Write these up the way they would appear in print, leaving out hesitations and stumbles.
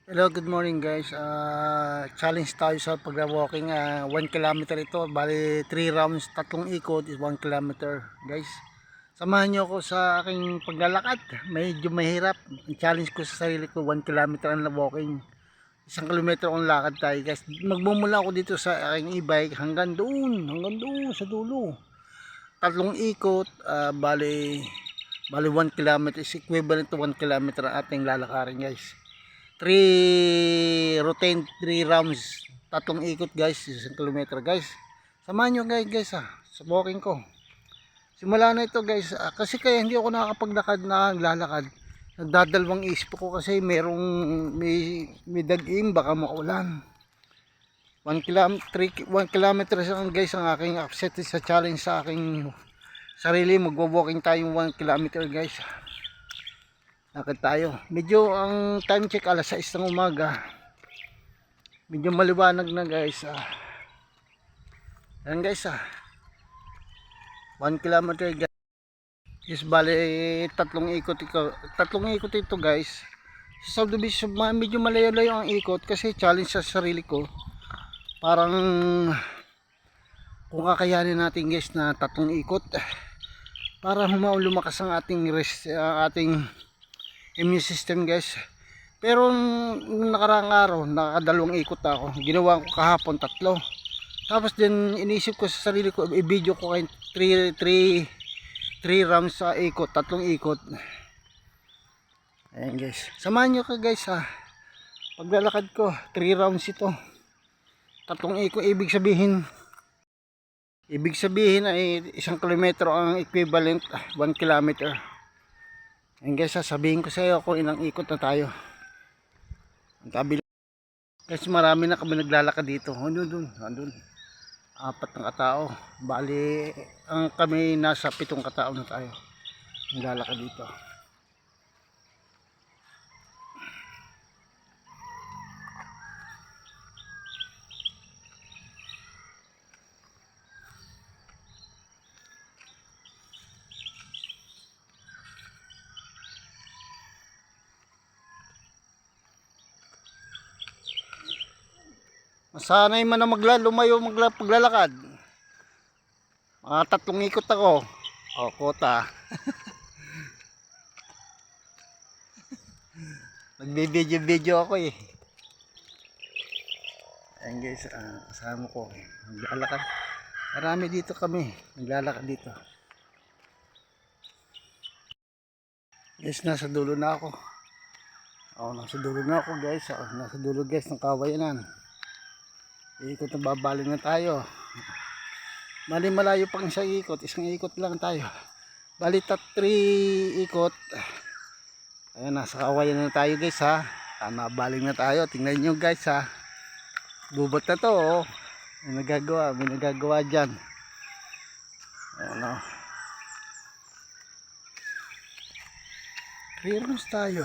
Hello, good morning guys. Challenge tayo sa pag-walking. 1 kilometer ito. Bali 3 rounds, tatlong ikot is 1 kilometer guys. Samahan nyo ako sa aking paglalakad. Medyo mahirap. Ang challenge ko sa sarili ko, 1 kilometer ang walking. 1 kilometer ang lakad tayo guys. Magmumula ako dito sa aking e-bike hanggang doon sa dulo. Tatlong ikot, bali 1 kilometer is equivalent to 1 kilometer ang ating lalakarin guys. 3 routine, 3 rounds, tatlong ikot guys, 1 kilometer guys. Samahan nyo guys sa walking ko. Simula na ito guys, kasi kaya hindi ako nakakapaglakad na naglalakad. Nagdadalawang isip ko kasi may dagim, baka maulan. 1 kilometer guys ang aking upset sa challenge sa aking sarili. Magwo-walking tayong 1 kilometer guys. Lakad tayo. Medyo ang time check alas 6 ng umaga. Medyo maliwanag na guys. Ayan guys 1 kilometer guys. Is bali tatlong ikot ito guys. Sa subdivision medyo malayo-layo ang ikot kasi challenge sa sarili ko. Parang kung kakayanin natin guys na tatlong ikot para lumakas ang ating ating immune system guys. Pero nung nakaraang araw nakadalawang ikot ako, ginawa ko kahapon 3. Tapos din inisip ko sa sarili ko, i-video ko kayo 3 rounds sa ikot, tatlong ikot. Ayan guys, samahan nyo ka guys paglalakad ko 3 rounds ito, tatlong ikot. Ibig sabihin ay 1 kilometro ang equivalent 1 kilometer. Ayan guys, sasabihin ko sa iyo kung ilang ikot na tayo. Ang tabi guys, marami na kami naglalakad dito. Andun. 4 na katao. Bali, kami nasa 7 katao na tayo naglalakad dito. Masanay man na paglalakad. Mga 3 ikot ako. O, kota. Nagbibideo ako eh. Ayan guys, kasama ko. Naglalakad. Marami dito kami. Naglalakad dito. Guys, nasa dulo na ako. Nasa dulo na ako guys. Nasa dulo guys ng Kawayanan. Ikot na babaling na tayo. Bali malayo pang isang ikot lang tayo. Bali 3 ikot. Ayan, nasa Kawayan na tayo guys nabaling na tayo. Tingnan nyo guys Bubot na to may nagagawa dyan. Ayan 3 rounds tayo.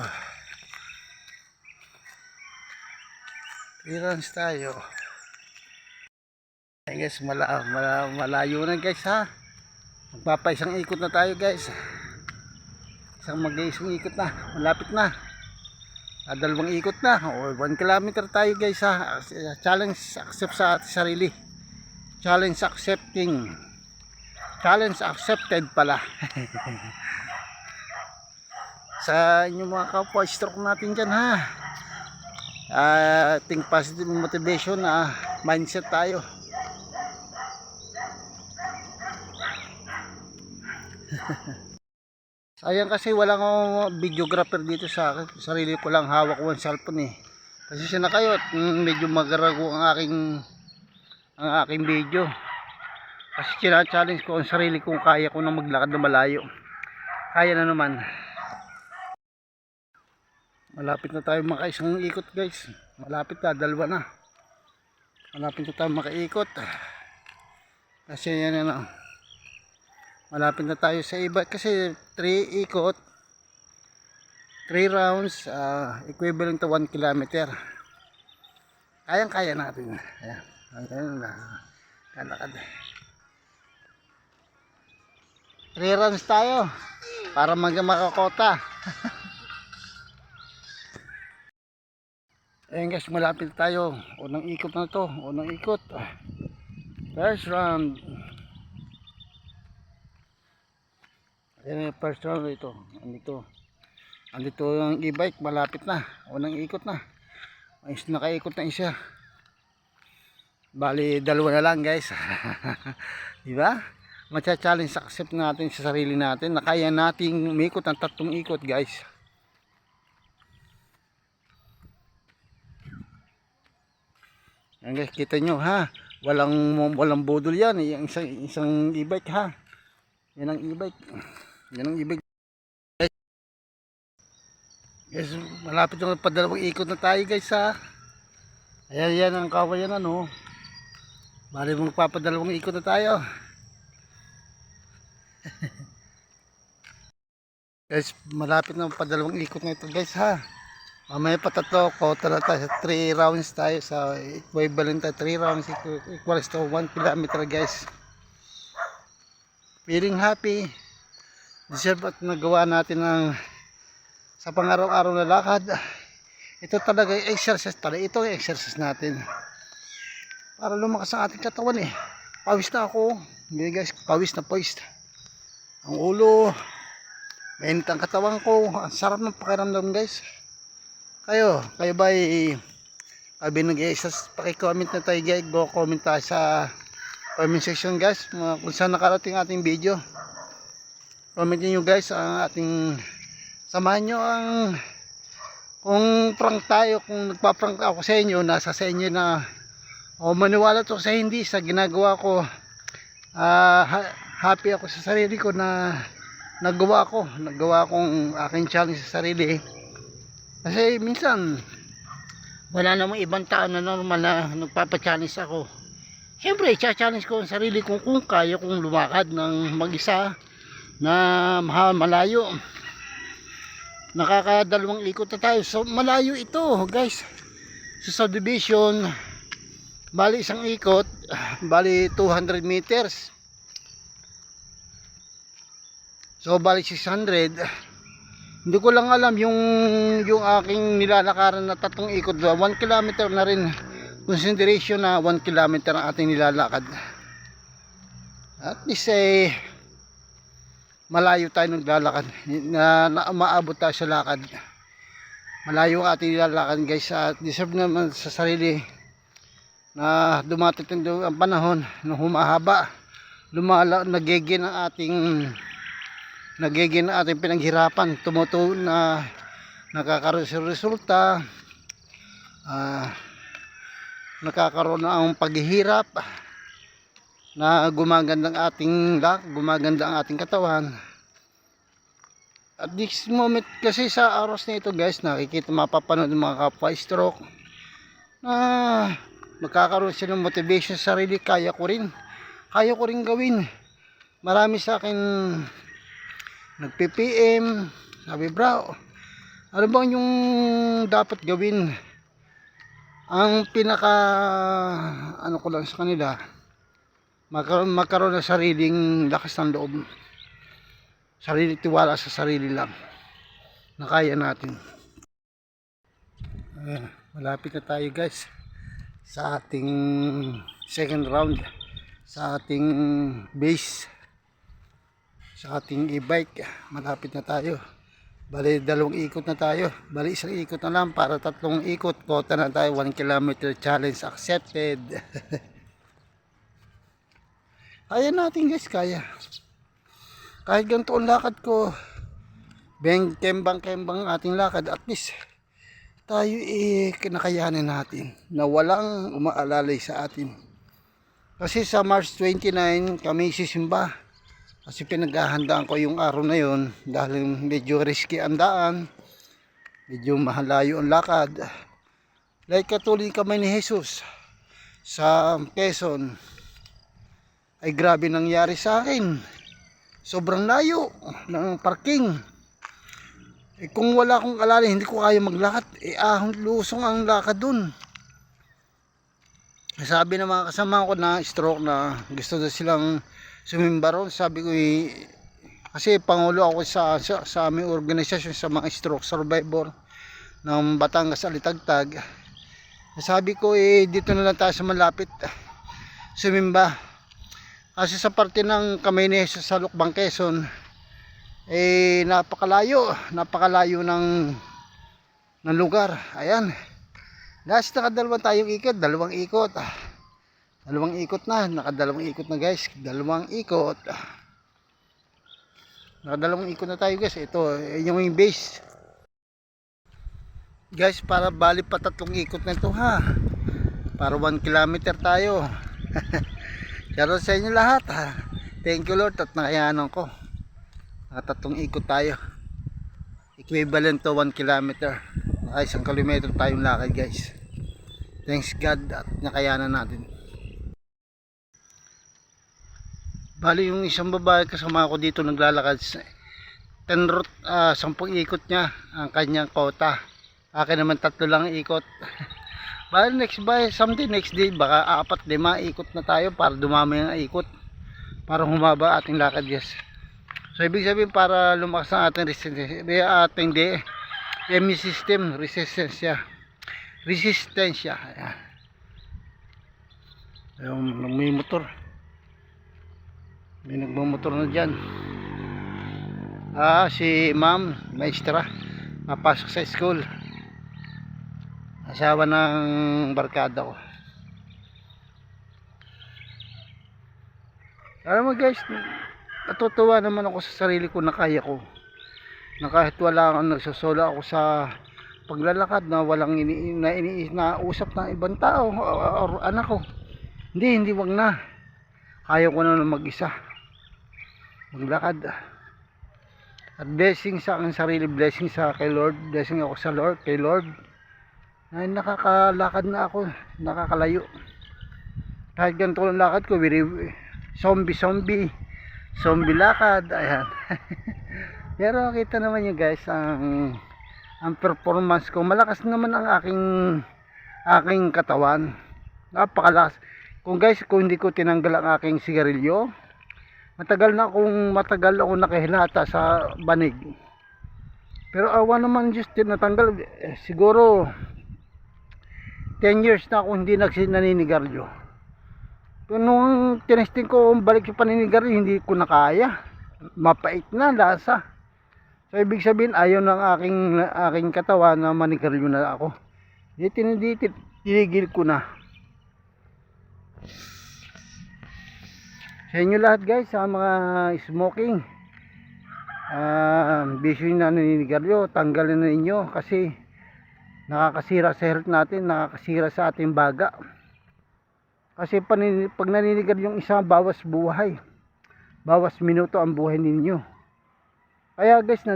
3 rounds tayo. Ayan guys, malayo na guys magpapaisang ikot na tayo guys. Mag-isang ikot na, malapit na. 2 ikot na o 1 kilometer tayo guys challenge accept sa sarili. Challenge accepted pala. Sa inyong mga kapwa stroke natin dyan think positive motivation mindset tayo. Sayang kasi walang videographer dito sa akin. Sarili ko lang hawak ko ang cellphone Kasi siya na kayo medyo magarago ang aking video. Kasi challenge ko ang sarili kung kaya ko na maglakad na malayo. Kaya na naman. Malapit na tayo makaisang ikot guys. Malapit na, 2 na. Malapit na tayo makaikot. Kasi yan malapit na tayo sa iba kasi 3 ikot 3 rounds equivalent to 1 kilometer. Kaya natin. Ayan na kalakad 3 rounds tayo para makakota. Ayan guys, malapit tayo. Unang ikot na to. Unang ikot. First round. Ayan yung first round ito. Andito yung e-bike. Malapit na. Unang ikot na. Ayos, nakaikot na isa. Bali, dalawa na lang guys. Diba? Matcha-challenge accept natin sa sarili natin na kaya nating umikot ng 3 ikot guys. Yan guys, kita nyo ha, walang budol yan, yung isang e-bike ha. Yan ang e-bike. Yan ang e-bike. Guys, malapit na padalawang ikot na tayo guys ha. Ayan yan ang kawayan ano. Bali magpapadalawang ikot na tayo. Guys, malapit na padalawang ikot na ito guys ha. Mamaya pa 3, kota na tayo sa 3 rounds tayo sa equivalent tayo 3 rounds equals to 1 kilometer guys. Feeling happy. Deserve at nagawa natin ng sa pang-araw-araw na lakad. Ito talaga yung exercise talaga. Ito yung exercise natin. Para lumakas ang ating katawan eh. Pawis na ako. Hindi guys, pawis na pawis. Ang ulo. Mainit ang katawan ko. Ang sarap ng pakiramdam guys. Kayo ba nag-i-exercise, paki-comment na tayo guys, go comment tayo sa comment section guys, kung saan nakarating ating video. Comment niyo guys ang ating, samahan nyo ang, kung prank tayo, kung nagpa-prank ako sa inyo, nasa sa inyo na, o maniwala to sa hindi, sa ginagawa ko, happy ako sa sarili ko na nagawa kong aking challenge sa sarili. Kasi minsan wala namang ibang tao na normal na nagpapa-challenge ako. Siyempre, i-challenge ko ang sarili kung kaya kong lumakad ng mag-isa na malayo. Nakakadalawang ikot na tayo. So malayo ito guys. Sa subdivision, bali isang ikot, bali 200 meters. So bali 600. Hindi ko lang alam yung aking nilalakaran na 3 ikot, 1 kilometer na rin, consideration na 1 kilometer ang ating nilalakad. At least malayo tayo naglalakad, na maabot tayo sa lakad. Malayo ang ating nilalakad guys, at deserve naman sa sarili na dumatitin ang panahon na humahaba, nagiging ang ating pinaghirapan, tumutuon na nakakaroon sa resulta, nakakaroon na ang paghihirap, na gumaganda ang ating katawan. At this moment kasi sa aros na ito guys, nakikita mapapanood ng mga kapwa stroke na magkakaroon sila ng motivation sa sarili. Kaya ko rin gawin. Marami sa akin nagpi-PM, sabi bro, ano bang yung dapat gawin? Ang pinaka ko lang sa kanila, magkaroon ng sariling lakas ng loob, tiwala sa sarili lang na kaya natin. Malapit na tayo guys sa ating second round, sa ating base, sa ating e-bike. Malapit na tayo. Bali 2 ikot na tayo. Bali 1 ikot na lang para 3 ikot. Kota na tayo. 1 kilometer challenge accepted. Kaya natin guys, kaya. Kahit ganito ang lakad ko, kembang ating lakad, at least tayo kinakayanin natin na walang umaalalay sa atin. Kasi sa March 29 kami sisimba. Kasi pinaghahandaan ko yung araw na yon dahil medyo risky ang daan, medyo mahalayo ang lakad. Like katulad kami ni Jesus sa Quezon, ay grabe nangyari sa akin. Sobrang layo ng parking. Kung wala akong alala, hindi ko kaya maglakad. Lusong ang lakad dun. Sabi ng mga kasama ko na stroke na gusto na silang sumimba ron, sabi ko kasi pangulo ako sa aming organisasyon sa mga stroke survivor ng Batangas Alitagtag. Sabi ko dito na lang tayo sa malapit sumimba. Kasi sa parte ng Camarines sa Lukbang, Quezon napakalayo ng lugar. Ayan. Guys, nakadalawang tayong ikot, dalawang ikot. Dalawang ikot na, nakadalawang ikot na guys. Dalawang ikot. Nakadalawang ikot na tayo guys. Ito, yung base. Guys, para bali pa tatlong ikot na ito ha. Para 1 kilometer tayo. Shoutout sa inyo lahat ha. Thank you Lord at nakayanan ko. Nakatatlong ikot tayo. Equivalent to 1 kilometer. Ay, 1 kilometer tayong lakad guys. Thanks God at nakayanan natin. Bali yung isang babae kasama ko dito naglalakad 10 route, 10 ikot niya ang kanyang kota. Akin naman 3 lang ikot. Bali next day baka 4-5 ikot na tayo para dumami ang ikot. Para humaba ating lakad guys. So ibig sabihin para lumakas ang ating immune system, resistensya. Ayan. May motor. May nagmamotor na dyan. Si ma'am, maestra. Napasok sa school. Asawa ng barkada ko. Alam mo guys, natutuwa naman ako sa sarili ko na kaya ko. Na kahit wala akong nagsasolo ako sa paglalakad na walang nausap ng ibang tao or anak ko. Hindi wag na. Kaya ko na mag-isa. Maglakad. At blessing sa aking sarili, blessing sa kay Lord, blessing ako sa Lord, kay Lord. Na nakakalakad na ako, nakakalayo. Kahit ganito lang lakad ko, zombie lakad, ayan. Pero kita naman nyo guys, ang performance ko, malakas naman ang aking katawan. Napakalakas. Kung hindi ko tinanggal ang aking sigarilyo, matagal ako nakahilata sa banig. Pero awa naman Diyos, tinatanggal. Siguro 10 years na ako hindi naninigarilyo. Pero nung tinesting ko balik sa paninigarilyo, hindi ko na kaya. Mapait na lasa. So ibig sabihin ayaw ng aking katawan na manigarilyo na ako. Tinigil ko na. Sa inyo lahat guys, sa mga smoking, bisyo na naninigarilyo, tanggalin na ninyo kasi nakakasira sa health natin, nakakasira sa ating baga. Kasi pag naninigarilyo yung isa, bawas buhay, bawas minuto ang buhay ninyo. Kaya guys,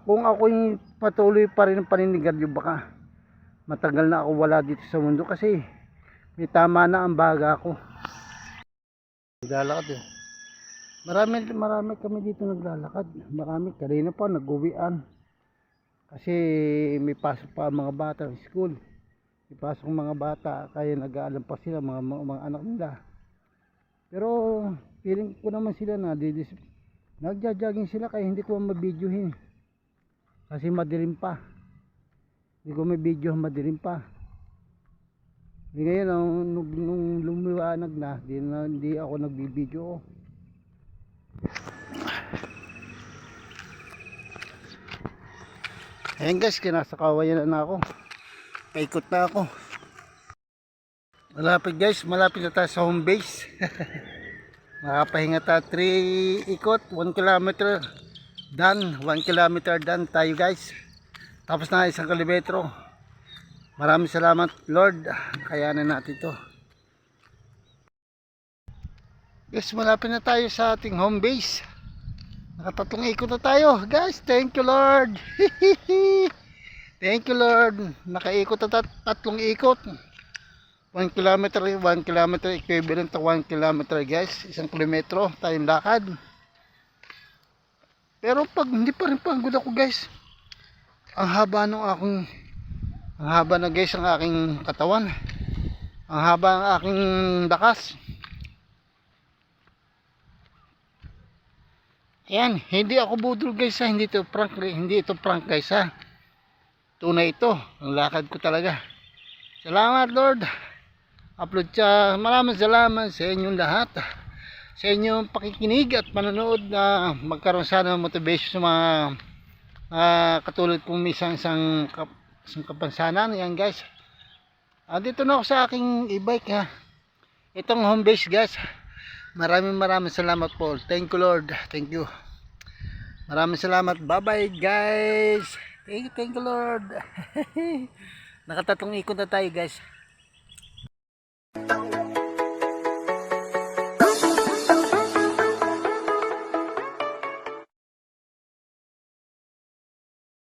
kung ako yung patuloy pa rin ng paninigarilyo, baka matagal na ako wala dito sa mundo kasi may tama na ang baga ko. Naglalakad marami kami dito naglalakad. Marami, kanina pa nag-uwian kasi may pasok pa mga bata sa school. May pasok mga bata kaya nag-aalam pa sila mga anak nila. Pero feeling ko naman sila na nagja-jogging sila kaya hindi ko mabidyohin kasi madilim pa. Hindi ko mabidyo, madilim pa. Ngayon nung lumiwanag na, hindi ako nagbibideo. Ayan guys, kinasakawayan na ako. Paikot na ako. Malapit guys, malapit na tayo sa home base. Makapahinga tayo 3 ikot, 1 kilometer done, 1 kilometer done tayo guys. Tapos na 1 kilometro. Maraming salamat Lord, kayanan natin to guys. Malapit na tayo sa ating home base. Nakatatlong ikot na tayo guys. Thank you Lord. Thank you Lord. Nakaikot na tatlong ikot. 1 kilometer, 1 kilometer equivalent to 1 kilometer guys. 1 kilometro tayong lakad. Pero hindi pa rin pagod ako guys. Ang haba na guys ang aking katawan. Ang haba ng aking lakas. Ayan, hindi ako budol guys ha. Hindi ito prank guys ha. Tunay ito, ang lakad ko talaga. Salamat Lord. Upload siya. Maraming salamat sa inyong lahat. Sa inyong pakikinig at manonood na magkaroon sana ng motivation sa mga katulad kong isang kapansanan. Yan guys. Dito na ako sa aking e-bike ha. Itong home base guys. Maraming salamat po. Thank you Lord. Thank you. Maraming salamat. Bye bye guys. Thank you Lord. Nakatatong ikot na tayo guys.